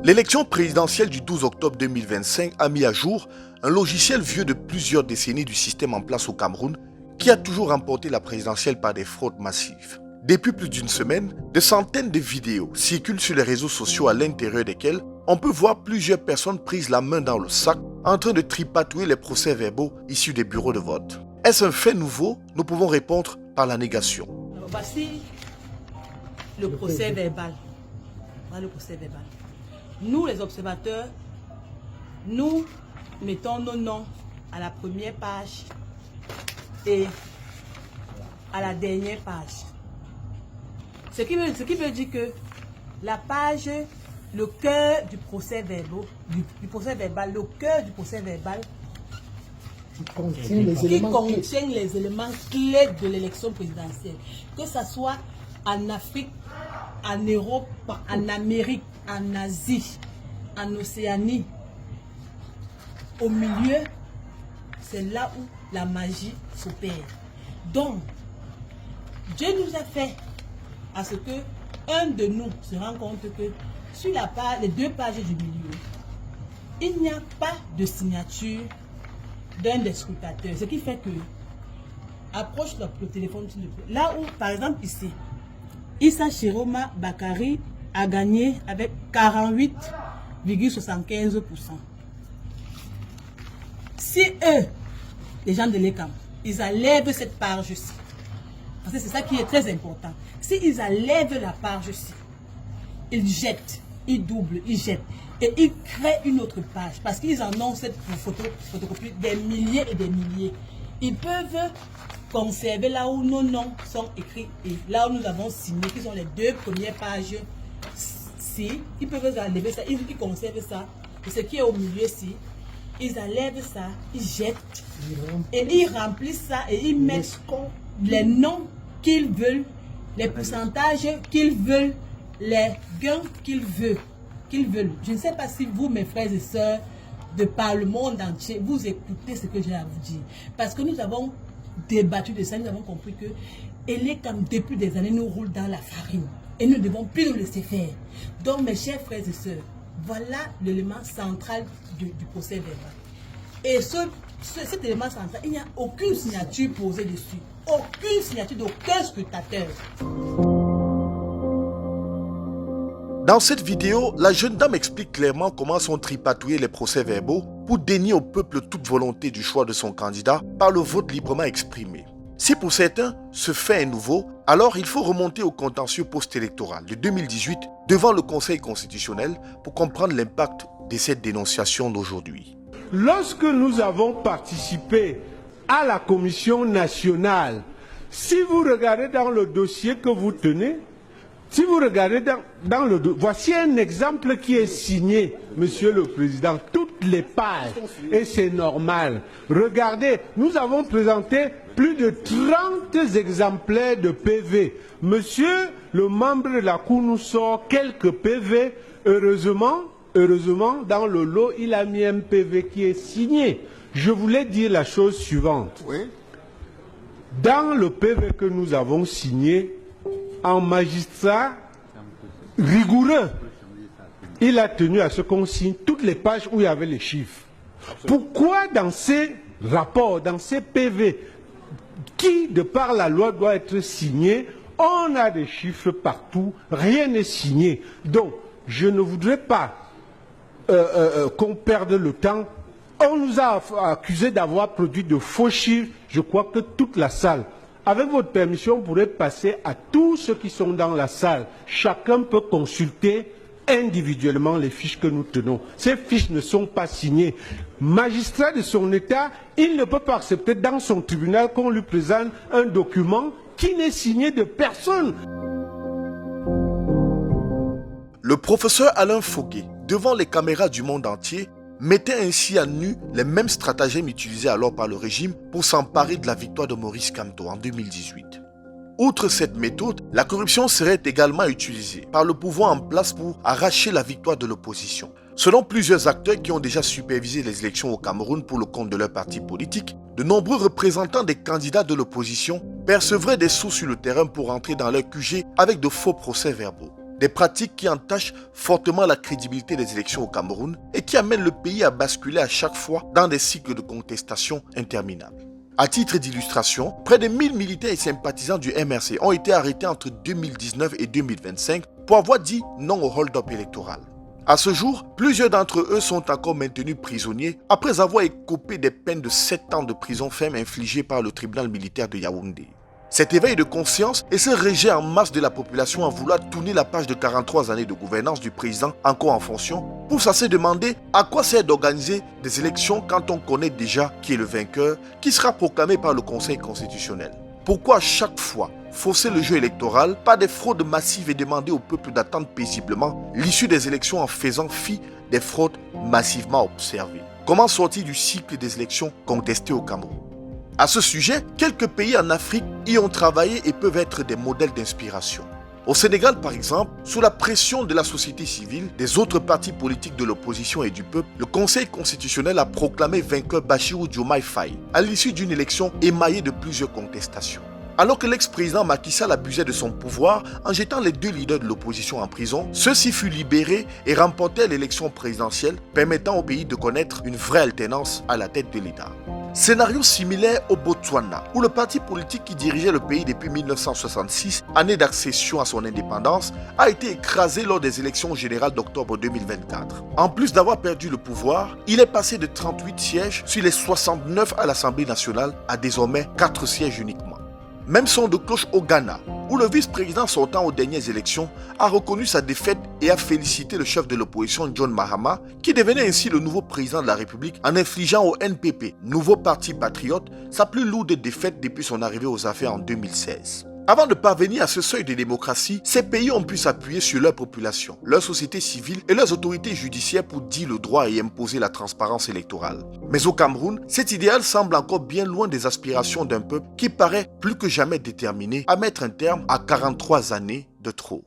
L'élection présidentielle du 12 octobre 2025 a mis à jour un logiciel vieux de plusieurs décennies du système en place au Cameroun qui a toujours remporté la présidentielle par des fraudes massives. Depuis plus d'une semaine, des centaines de vidéos circulent sur les réseaux sociaux à l'intérieur desquelles on peut voir plusieurs personnes prises la main dans le sac en train de tripatouiller les procès-verbaux issus des bureaux de vote. Est-ce un fait nouveau? Nous pouvons répondre par la négation. Voici le procès verbal. Voilà le procès verbal. Nous, les observateurs, nous mettons nos noms à la première page et à la dernière page. Ce qui veut dire que la page, le cœur du procès verbal, le cœur du procès verbal qui contient les éléments clés de l'élection présidentielle. Que ce soit en Afrique, en Europe, en Amérique, en Asie, en Océanie. Au milieu, c'est là où la magie s'opère. Donc, Dieu nous a fait à ce que un de nous se rend compte que sur les deux pages du milieu, il n'y a pas de signature d'un des scrutateurs. Ce qui fait que, approche le téléphone, là où, par exemple ici, Issa Chiroma Bakari a gagné avec 48,75%. Si eux, les gens de l'ECAM, ils enlèvent cette page-ci, parce que c'est ça qui est très important, si ils enlèvent la page-ci, ils jettent, ils doublent, ils jettent, et ils créent une autre page, parce qu'ils en ont cette photocopie des milliers et des milliers. Ils peuvent conserver là où nos noms sont écrits et là où nous avons signé, qui sont les deux premières pages. Si, ils peuvent enlever ça, ils conservent ça. Et ce qui est au milieu, si, ils enlèvent ça, ils jettent et ils remplissent ça et ils mettent les noms qu'ils veulent, les pourcentages qu'ils veulent, les gains qu'ils veulent. Je ne sais pas si vous, mes frères et sœurs, de par le monde entier, vous écoutez ce que j'ai à vous dire. Parce que nous avons débattu de ça, nous avons compris que l'ECAM, depuis des années, nous roule dans la farine. Et nous ne devons plus nous laisser faire. Donc, mes chers frères et sœurs, voilà l'élément central du procès verbal. Et cet élément central, il n'y a aucune signature posée dessus. Aucune signature d'aucun scrutateur. Dans cette vidéo, la jeune dame explique clairement comment sont tripatouillés les procès-verbaux pour dénier au peuple toute volonté du choix de son candidat par le vote librement exprimé. Si pour certains, ce fait est nouveau, alors il faut remonter au contentieux post-électoral de 2018 devant le Conseil constitutionnel pour comprendre l'impact de cette dénonciation d'aujourd'hui. Lorsque nous avons participé à la Commission nationale, si vous regardez dans le dossier que vous tenez, si vous regardez dans le dossier, voici un exemple qui est signé, Monsieur le Président, toutes les pages, et c'est normal. Regardez, nous avons présenté plus de 30 exemplaires de PV. Monsieur, le membre de la Cour nous sort quelques PV. Heureusement, dans le lot, il a mis un PV qui est signé. Je voulais dire la chose suivante. Oui. Dans le PV que nous avons signé, un magistrat rigoureux, il a tenu à ce qu'on signe toutes les pages où il y avait les chiffres. Pourquoi dans ces rapports, dans ces PV, qui de par la loi doit être signé, on a des chiffres partout, rien n'est signé. Donc, je ne voudrais pas qu'on perde le temps. On nous a accusé d'avoir produit de faux chiffres. Je crois que toute la salle, avec votre permission, on pourrait passer à tous ceux qui sont dans la salle. Chacun peut consulter individuellement les fiches que nous tenons. Ces fiches ne sont pas signées. Magistrat de son État, il ne peut pas accepter dans son tribunal qu'on lui présente un document qui n'est signé de personne. Le professeur Alain Foguet, devant les caméras du monde entier, mettait ainsi à nu les mêmes stratagèmes utilisés alors par le régime pour s'emparer de la victoire de Maurice Kamto en 2018. Outre cette méthode, la corruption serait également utilisée par le pouvoir en place pour arracher la victoire de l'opposition. Selon plusieurs acteurs qui ont déjà supervisé les élections au Cameroun pour le compte de leur parti politique, de nombreux représentants des candidats de l'opposition percevraient des sous sur le terrain pour entrer dans leur QG avec de faux procès-verbaux. des pratiques qui entachent fortement la crédibilité des élections au Cameroun et qui amènent le pays à basculer à chaque fois dans des cycles de contestation interminables. À titre d'illustration, près de 1000 militaires et sympathisants du MRC ont été arrêtés entre 2019 et 2025 pour avoir dit non au hold-up électoral. À ce jour, plusieurs d'entre eux sont encore maintenus prisonniers après avoir écopé des peines de 7 ans de prison ferme infligées par le tribunal militaire de Yaoundé. Cet éveil de conscience et ce rejet en masse de la population à vouloir tourner la page de 43 années de gouvernance du président encore en fonction pousse à se demander à quoi sert d'organiser des élections quand on connaît déjà qui est le vainqueur, qui sera proclamé par le Conseil constitutionnel. Pourquoi à chaque fois fausser le jeu électoral par des fraudes massives et demander au peuple d'attendre paisiblement l'issue des élections en faisant fi des fraudes massivement observées? Comment sortir du cycle des élections contestées au Cameroun? À ce sujet, quelques pays en Afrique y ont travaillé et peuvent être des modèles d'inspiration. Au Sénégal, par exemple, sous la pression de la société civile, des autres partis politiques de l'opposition et du peuple, le Conseil constitutionnel a proclamé vainqueur Bassirou Diomaye Faye à l'issue d'une élection émaillée de plusieurs contestations. Alors que l'ex-président Macky Sall abusait de son pouvoir en jetant les 2 leaders de l'opposition en prison, ceux-ci furent libérés et remportèrent l'élection présidentielle, permettant au pays de connaître une vraie alternance à la tête de l'État. Scénario similaire au Botswana, où le parti politique qui dirigeait le pays depuis 1966, année d'accession à son indépendance, a été écrasé lors des élections générales d'octobre 2024. En plus d'avoir perdu le pouvoir, il est passé de 38 sièges sur les 69 à l'Assemblée nationale à désormais 4 sièges uniquement. Même son de cloche au Ghana, où le vice-président sortant aux dernières élections a reconnu sa défaite et a félicité le chef de l'opposition John Mahama, qui devenait ainsi le nouveau président de la République en infligeant au NPP, nouveau parti patriote, sa plus lourde défaite depuis son arrivée aux affaires en 2016. Avant de parvenir à ce seuil de démocratie, ces pays ont pu s'appuyer sur leur population, leur société civile et leurs autorités judiciaires pour dire le droit et imposer la transparence électorale. Mais au Cameroun, cet idéal semble encore bien loin des aspirations d'un peuple qui paraît plus que jamais déterminé à mettre un terme à 43 années de trop.